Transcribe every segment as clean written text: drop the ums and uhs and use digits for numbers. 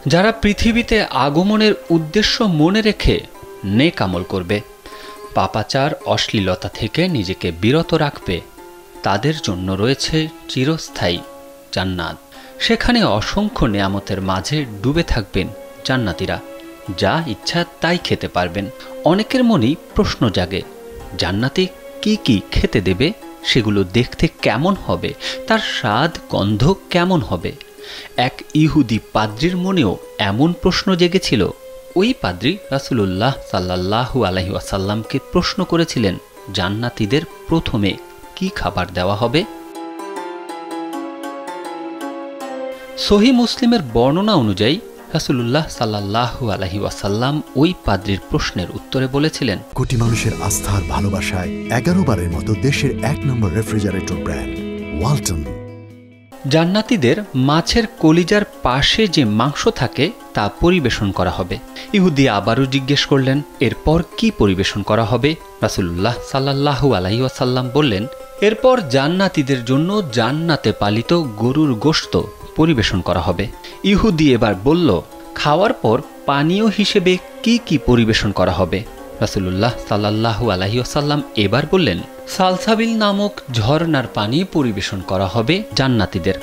যারা পৃথিবীতে আগমনের উদ্দেশ্য মনে রেখে নেক আমল করবে, পাপাচার অশ্লীলতা থেকে নিজেকে বিরত রাখবে, তাদের জন্য রয়েছে চিরস্থায়ী জান্নাত। সেখানে অসংখ্য নেয়ামতের মাঝে ডুবে থাকবেন জান্নাতীরা, যা ইচ্ছা তাই খেতে পারবেন। অনেকের মনেই প্রশ্ন জাগে, জান্নাতে কি কি খেতে দেবে, সেগুলো দেখতে কেমন হবে, তার স্বাদ গন্ধ কেমন হবে। এক ইহুদি পাদ্রির মনেও এমন প্রশ্ন জেগেছিল। ওই পাদ্রি রাসূলুল্লাহ সাল্লাল্লাহু আলাইহি ওয়াসাল্লামকে প্রশ্ন করেছিলেন, জান্নাতীদের প্রথমে কি খাবার দেওয়া হবে? সহিহ মুসলিমের বর্ণনা অনুযায়ী রাসূলুল্লাহ সাল্লাল্লাহু আলাইহি ওয়াসাল্লাম ওই পাদ্রির প্রশ্নের উত্তরে বলেছিলেন, কোটি মানুষের আস্থার ভালোবাসায় 11 বারের মতো দেশের 1 নম্বর রেফ্রিজারেটর ব্র্যান্ড ওয়ালটন। জান্নাতীদের মাছের কলিজার পাশে যে মাংস থাকে তা পরিবেশন করা হবে। ইহুদি আবারও জিজ্ঞেস করলেন, এরপর কি পরিবেশন করা হবে? রাসূলুল্লাহ সাল্লাল্লাহু আলাইহি ওয়াসাল্লাম বললেন, এরপর জান্নাতীদের জন্য জান্নাতে পালিত গরুর গোশত পরিবেশন করা হবে। ইহুদি এবার বলল, খাওয়ার পর পানীয় হিসেবে কি কি পরিবেশন করা হবে? রাসূলুল্লাহ সাল্লাল্লাহু আলাইহি ওয়াসাল্লাম এবার বললেন, সালসাবিল নামক ঝর্ণার পানি পরিবেশন করা হবে জান্নাতীদের।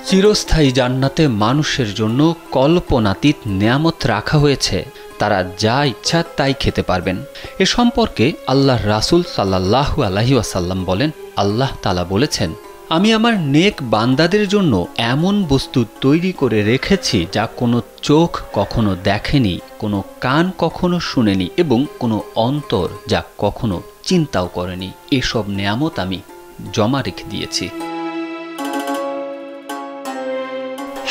চিরস্থায়ী জান্নাতে মানুষের জন্য কল্পনাতীত নেয়ামত রাখা হয়েছে, তারা যা ইচ্ছা তাই খেতে পারবেন। এ সম্পর্কে আল্লাহর রাসূল সাল্লাল্লাহু আলাইহি ওয়াসাল্লাম বলেন, আল্লাহ তাআলা বলেছেন, আমি আমার নেক বান্দাদের জন্য এমন বস্তু তৈরি করে রেখেছি যা কোনো চোখ কখনো দেখেনি, কোনো কান কখনো শুনেনি এবং কোনো অন্তর যা কখনো চিন্তাও করেনি। এসব নেয়ামত আমি জমা রেখে দিয়েছি।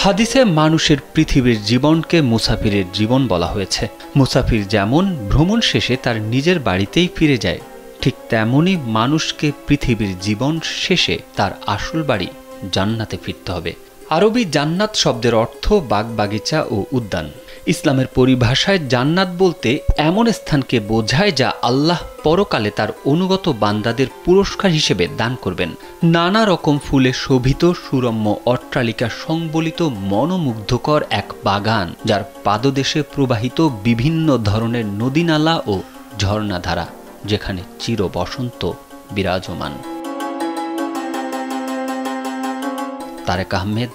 হাদিসে মানুষের পৃথিবীর জীবনকে মুসাফিরের জীবন বলা হয়েছে। মুসাফির যেমন ভ্রমণ শেষে তার নিজের বাড়িতেই ফিরে যায়, ঠিক তেমনি মানুষকে পৃথিবীর জীবন শেষে তার আসল বাড়ি জান্নাতে ফিরতে হবে। আরবি জান্নাত শব্দের অর্থ বাগবাগিচা ও উদ্যান। ইসলামের পরিভাষায় জান্নাত বলতে এমন স্থানকে বোঝায় যা আল্লাহ পরকালে তার অনুগত বান্দাদের পুরস্কার হিসেবে দান করবেন। নানা রকম ফুলে শোভিত সুরম্য অট্টালিকা সংবলিত মনোমুগ্ধকর এক বাগান, যার পাদদেশে প্রবাহিত বিভিন্ন ধরনের নদীনালা ও ঝর্ণাধারা, যেখানে চির বসন্ত বিরাজমান। তারেক আহমেদ,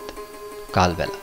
কালবেলা।